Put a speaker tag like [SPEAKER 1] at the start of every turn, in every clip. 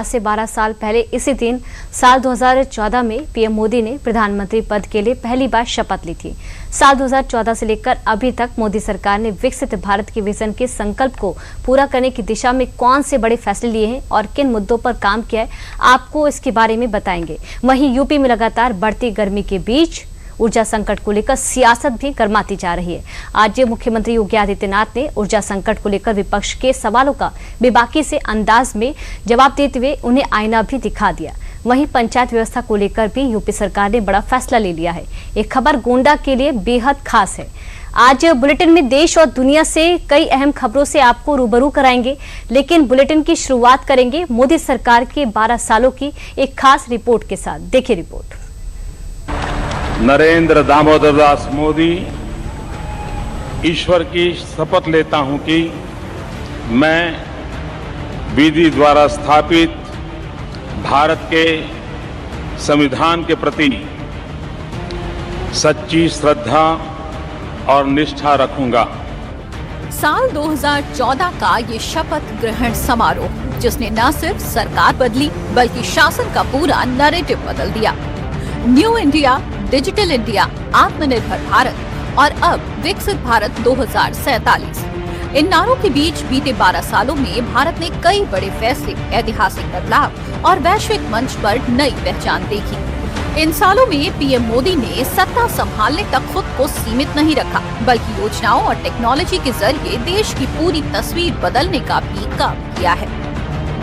[SPEAKER 1] आज से 12 साल पहले इसी दिन साल 2014 में पीएम मोदी ने प्रधानमंत्री पद के लिए पहली बार शपथ ली थी। साल 2014 से लेकर अभी तक मोदी सरकार ने विकसित भारत के विजन के संकल्प को पूरा करने की दिशा में कौन से बड़े फैसले लिए हैं और किन मुद्दों पर काम किया है, आपको इसके बारे में बताएंगे। वहीं यूपी में लगातार बढ़ती गर्मी के बीच ऊर्जा संकट को लेकर सियासत भी गर्माती जा रही है। आज मुख्यमंत्री योगी आदित्यनाथ ने ऊर्जा संकट को लेकर विपक्ष के सवालों का बेबाकी से अंदाज में जवाब देते हुए उन्हें आईना भी दिखा दिया। वहीं पंचायत व्यवस्था को लेकर भी यूपी सरकार ने बड़ा फैसला ले लिया है। एक खबर गोंडा के लिए बेहद खास है। आज बुलेटिन में देश और दुनिया से कई अहम खबरों से आपको रूबरू कराएंगे, लेकिन बुलेटिन की शुरुआत करेंगे मोदी सरकार के 12 सालों की एक खास रिपोर्ट के साथ। देखिए रिपोर्ट।
[SPEAKER 2] नरेंद्र दामोदर दास मोदी ईश्वर की शपथ लेता हूं कि मैं विधि द्वारा स्थापित भारत के संविधान के प्रति सच्ची श्रद्धा और निष्ठा रखूंगा।
[SPEAKER 3] साल 2014 का ये शपथ ग्रहण समारोह, जिसने न सिर्फ सरकार बदली बल्कि शासन का पूरा नैरेटिव बदल दिया। न्यू इंडिया, डिजिटल इंडिया, आत्मनिर्भर भारत और अब विकसित भारत 2047। इन नारों के बीच बीते 12 सालों में भारत ने कई बड़े फैसले, ऐतिहासिक बदलाव और वैश्विक मंच पर नई पहचान देखी। इन सालों में पीएम मोदी ने सत्ता संभालने तक खुद को सीमित नहीं रखा, बल्कि योजनाओं और टेक्नोलॉजी के जरिए देश की पूरी तस्वीर बदलने का भी काम किया है।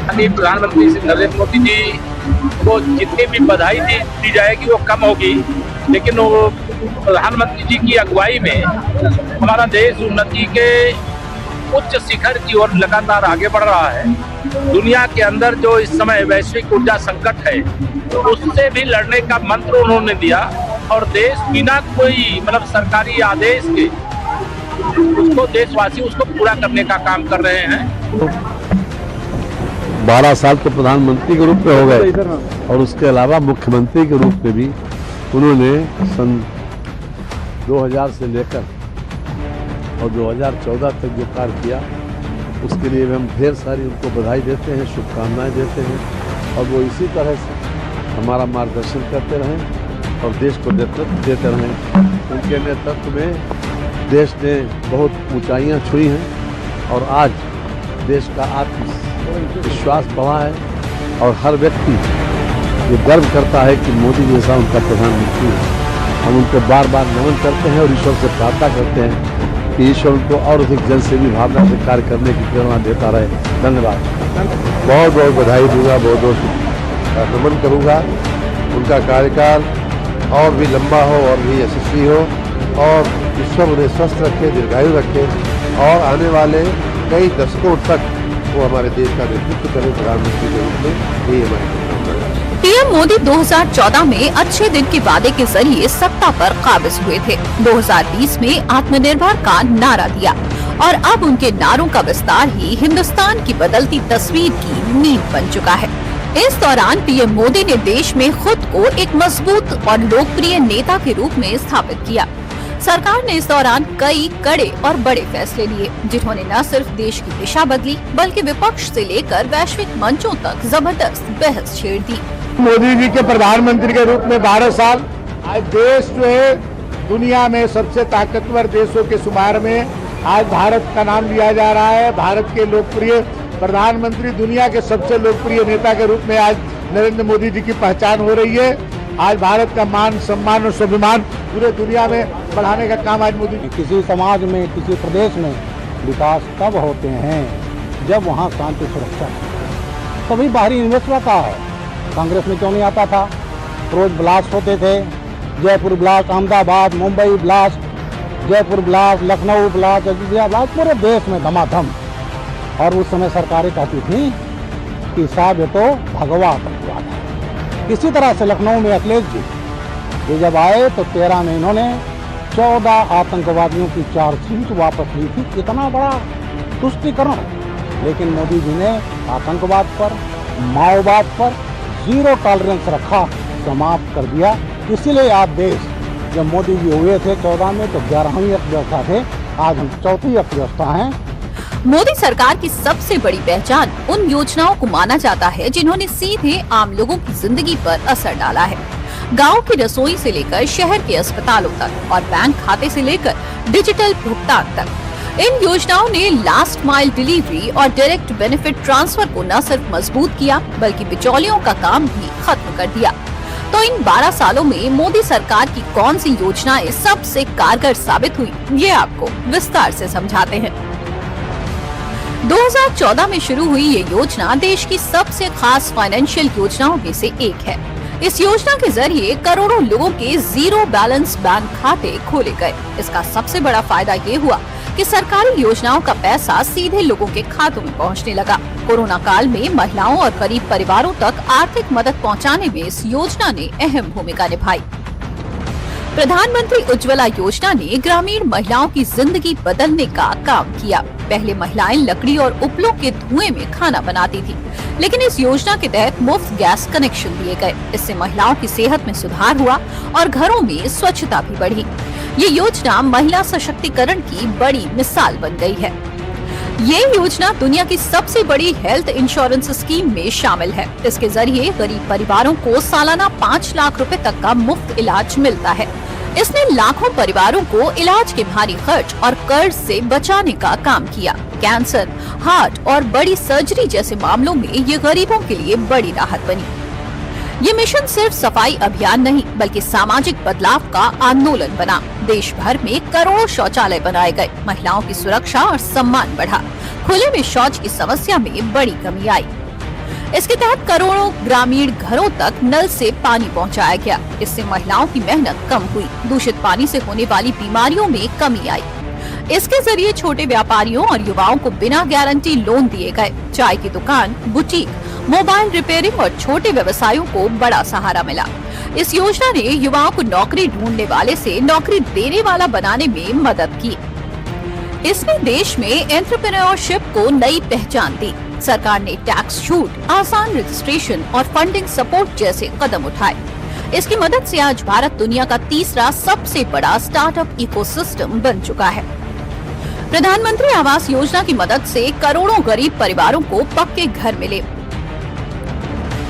[SPEAKER 4] प्रधानमंत्री नरेंद्र मोदी जी को जितनी भी बधाई दी जाएगी वो कम होगी, लेकिन वो प्रधानमंत्री जी की अगुवाई में हमारा देश उन्नति के उच्च शिखर की ओर लगातार आगे बढ़ रहा है। दुनिया के अंदर जो इस समय वैश्विक ऊर्जा संकट है, उससे भी लड़ने का मंत्र उन्होंने दिया और देश बिना कोई सरकारी आदेश के उसको देशवासी उसको पूरा करने का काम कर रहे हैं।
[SPEAKER 5] 12 साल तो प्रधानमंत्री के रूप में हो गए और उसके अलावा मुख्यमंत्री के रूप में भी उन्होंने सन 2000 से लेकर और 2014 तक जो कार्य किया, उसके लिए हम ढेर सारी उनको बधाई देते हैं, शुभकामनाएं देते हैं और वो इसी तरह से हमारा मार्गदर्शन करते रहें और देश को नेतृत्व देते रहें। उनके नेतृत्व में देश ने बहुत ऊंचाइयां छुई हैं और आज देश का आत्मविश्वास बढ़ा है और हर व्यक्ति ये गर्व करता है कि मोदी जैसा उनका प्रधानमंत्री है। हम उनको बार बार नमन करते हैं और ईश्वर से प्रार्थना करते हैं कि ईश्वर उनको और अधिक जनसेवी भावना से कार्य करने की प्रेरणा देता रहे। धन्यवाद। बहुत बहुत बधाई दूंगा, बहुत बहुत नमन करूंगा। उनका कार्यकाल और भी लंबा हो और भी यशस्वी हो और ईश्वर उन्हें स्वस्थ रखे, दीर्घायु रखे और आने वाले कई दशकों तक वो हमारे देश का नेतृत्व करें प्रधानमंत्री के रूप में। यही हमारी
[SPEAKER 3] पीएम मोदी 2014 में अच्छे दिन के वादे के जरिए सत्ता पर काबिज हुए थे। 2020 में आत्मनिर्भर का नारा दिया और अब उनके नारों का विस्तार ही हिंदुस्तान की बदलती तस्वीर की नींव बन चुका है। इस दौरान पीएम मोदी ने देश में खुद को एक मजबूत और लोकप्रिय नेता के रूप में स्थापित किया। सरकार ने इस दौरान कई कड़े और बड़े फैसले लिए, जिन्होंने न सिर्फ देश की दिशा बदली बल्कि विपक्ष से लेकर वैश्विक मंचों तक जबरदस्त बहस छेड़ दी।
[SPEAKER 6] मोदी जी के प्रधानमंत्री के रूप में 12 साल आज देश जो है दुनिया में सबसे ताकतवर देशों के शुमार में आज भारत का नाम लिया जा रहा है। भारत के लोकप्रिय प्रधानमंत्री, दुनिया के सबसे लोकप्रिय नेता के रूप में आज नरेंद्र मोदी जी की पहचान हो रही है। आज भारत का मान, सम्मान और स्वाभिमान पूरे दुनिया में बढ़ाने का काम आज मोदी जी।
[SPEAKER 7] किसी समाज में, किसी प्रदेश में विकास तब होते हैं जब वहाँ शांति सुरक्षा है। कभी बाहरी इन्वेस्टर का है, कांग्रेस में क्यों नहीं आता था? रोज ब्लास्ट होते थे, Jaipur blast, Ahmedabad, Mumbai blast, Jaipur blast, Lucknow blast, Ayodhya blast, पूरे देश में धमाधम। और उस समय सरकारें कहती थी कि साहब ये तो भगवा आतंकवाद है। इसी तरह से लखनऊ में अखिलेश जी ये जब आए तो 13 में इन्होंने 14 आतंकवादियों की चार्जशीट वापस ली थी। इतना बड़ा तुष्टीकरण, लेकिन मोदी जी ने आतंकवाद पर, माओवाद पर जीरो टॉलरेंस रखा, समाप्त कर दिया। इसीलिए आप देश जब मोदी जी हुए थे 14 में तो 11वीं अर्थव्यवस्था थे, आज हम 4थी अर्थव्यवस्था हैं।
[SPEAKER 3] मोदी सरकार की सबसे बड़ी पहचान उन योजनाओं को माना जाता है जिन्होंने सीधे आम लोगों की जिंदगी पर असर डाला है। गांव की रसोई से लेकर शहर के अस्पतालों तक और बैंक खाते से लेकर डिजिटल भुगतान तक इन योजनाओं ने लास्ट माइल डिलीवरी और डायरेक्ट बेनिफिट ट्रांसफर को न सिर्फ मजबूत किया बल्कि बिचौलियों का काम भी खत्म कर दिया। तो इन 12 सालों में मोदी सरकार की कौन सी योजनाएं सबसे कारगर साबित हुई, ये आपको विस्तार से समझाते हैं। 2014 में शुरू हुई ये योजना देश की सबसे खास फाइनेंशियल योजनाओं में से एक है। इस योजना के जरिए करोड़ों लोगों के जीरो बैलेंस बैंक खाते खोले गए। इसका सबसे बड़ा फायदा ये हुआ कि सरकारी योजनाओं का पैसा सीधे लोगों के खातों में पहुंचने लगा। कोरोना काल में महिलाओं और गरीब परिवारों तक आर्थिक मदद पहुंचाने में इस योजना ने अहम भूमिका निभाई। प्रधानमंत्री उज्ज्वला योजना ने ग्रामीण महिलाओं की जिंदगी बदलने का काम किया। पहले महिलाएं लकड़ी और उपलों के धुएं में खाना बनाती थी, लेकिन इस योजना के तहत मुफ्त गैस कनेक्शन दिए गए। इससे महिलाओं की सेहत में सुधार हुआ और घरों में स्वच्छता भी बढ़ी। ये योजना महिला सशक्तिकरण की बड़ी मिसाल बन गई है। ये योजना दुनिया की सबसे बड़ी हेल्थ इंश्योरेंस स्कीम में शामिल है। इसके जरिए गरीब परिवारों को सालाना 5 लाख रुपए तक का मुफ्त इलाज मिलता है। इसने लाखों परिवारों को इलाज के भारी खर्च और कर्ज से बचाने का काम किया। कैंसर, हार्ट और बड़ी सर्जरी जैसे मामलों में ये गरीबों के लिए बड़ी राहत बनी। ये मिशन सिर्फ सफाई अभियान नहीं बल्कि सामाजिक बदलाव का आंदोलन बना। देश भर में करोड़ों शौचालय बनाए गए, महिलाओं की सुरक्षा और सम्मान बढ़ा, खुले में शौच की समस्या में बड़ी कमी आई। इसके तहत करोड़ों ग्रामीण घरों तक नल से पानी पहुंचाया गया। इससे महिलाओं की मेहनत कम हुई, दूषित पानी से होने वाली बीमारियों में कमी आई। इसके जरिए छोटे व्यापारियों और युवाओं को बिना गारंटी लोन दिए गए। चाय की दुकान, बुटीक, मोबाइल रिपेयरिंग और छोटे व्यवसायों को बड़ा सहारा मिला। इस योजना ने युवाओं को नौकरी ढूंढने वाले से नौकरी देने वाला बनाने में मदद की। इसने देश में एंटरप्रेन्योरशिप को नई पहचान दी। सरकार ने टैक्स छूट, आसान रजिस्ट्रेशन और फंडिंग सपोर्ट जैसे कदम उठाए। इसकी मदद से आज भारत दुनिया का तीसरा सबसे बड़ा स्टार्टअप इकोसिस्टम बन चुका है। प्रधानमंत्री आवास योजना की मदद से करोड़ों गरीब परिवारों को पक्के घर मिले।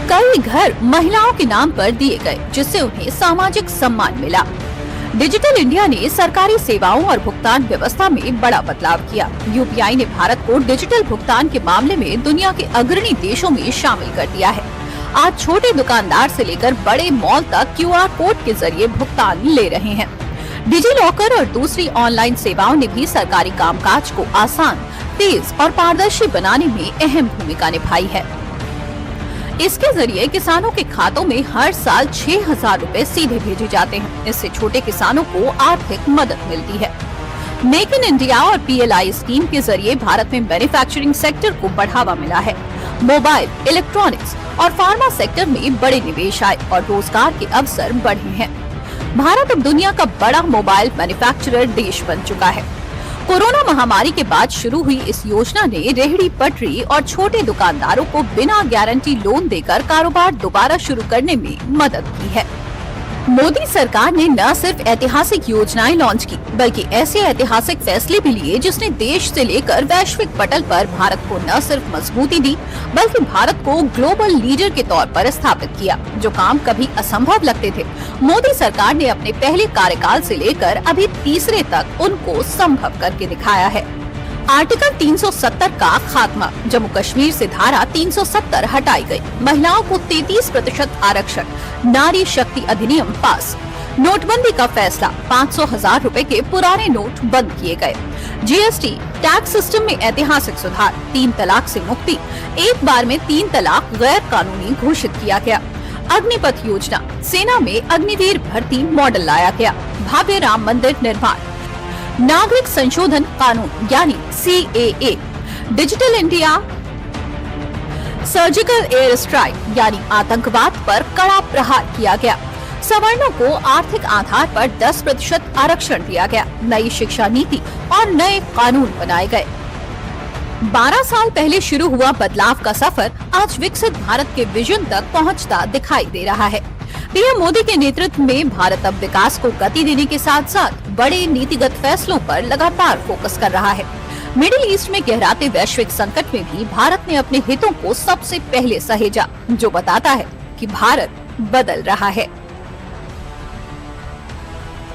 [SPEAKER 3] कई घर महिलाओं के नाम पर दिए गए, जिससे उन्हें सामाजिक सम्मान मिला। डिजिटल इंडिया ने सरकारी सेवाओं और भुगतान व्यवस्था में बड़ा बदलाव किया। यूपीआई ने भारत को डिजिटल भुगतान के मामले में दुनिया के अग्रणी देशों में शामिल कर दिया है। आज छोटे दुकानदार से लेकर बड़े मॉल तक क्यूआर कोड के जरिए भुगतान ले रहे हैं। डिजी लॉकर और दूसरी ऑनलाइन सेवाओं ने भी सरकारी कामकाज को आसान, तेज और पारदर्शी बनाने में अहम भूमिका निभाई है। इसके जरिए किसानों के खातों में हर साल 6,000 रुपए सीधे भेजे जाते हैं। इससे छोटे किसानों को आर्थिक मदद मिलती है। मेक इन इंडिया और PLI स्कीम के जरिए भारत में मैन्युफैक्चरिंग सेक्टर को बढ़ावा मिला है। मोबाइल, इलेक्ट्रॉनिक्स और फार्मा सेक्टर में बड़े निवेश आए और रोजगार के अवसर बढ़े हैं। भारत अब दुनिया का बड़ा मोबाइल मैन्युफैक्चरर देश बन चुका है। कोरोना महामारी के बाद शुरू हुई इस योजना ने रेहड़ी पटरी और छोटे दुकानदारों को बिना गारंटी लोन देकर कारोबार दोबारा शुरू करने में मदद की है। मोदी सरकार ने न सिर्फ ऐतिहासिक योजनाएं लॉन्च की बल्कि ऐसे ऐतिहासिक फैसले भी लिए जिसने देश से लेकर वैश्विक पटल पर भारत को न सिर्फ मजबूती दी बल्कि भारत को ग्लोबल लीडर के तौर पर स्थापित किया। जो काम कभी असंभव लगते थे, मोदी सरकार ने अपने पहले कार्यकाल से लेकर अभी तीसरे तक उनको संभव करके दिखाया है। आर्टिकल 370 का खात्मा, जम्मू कश्मीर से धारा 370 हटाई गई, महिलाओं को 33% आरक्षण, नारी शक्ति अधिनियम पास, नोटबंदी का फैसला, 500,000 रुपए के पुराने नोट बंद किए गए, GST, टैक्स सिस्टम में ऐतिहासिक सुधार, 3 तलाक से मुक्ति, एक बार में 3 तलाक गैर कानूनी घोषित किया गया, अग्निपथ योजना, सेना में अग्निवीर भर्ती मॉडल लाया गया, भव्य राम मंदिर निर्माण, नागरिक संशोधन कानून यानी CAA, digital India, surgical air strike यानी आतंकवाद पर कड़ा प्रहार किया गया, सवर्णों को आर्थिक आधार पर 10% आरक्षण दिया गया, नई शिक्षा नीति और नए कानून बनाए गए। 12 साल पहले शुरू हुआ बदलाव का सफर आज विकसित भारत के विजन तक पहुंचता दिखाई दे रहा है। पीएम मोदी के नेतृत्व में भारत अब विकास को गति देने के साथ साथ बड़े नीतिगत फैसलों पर लगातार फोकस कर रहा है। मिडिल ईस्ट में गहराते वैश्विक संकट में भी भारत ने अपने हितों को सबसे पहले सहेजा, जो बताता है कि भारत बदल रहा है।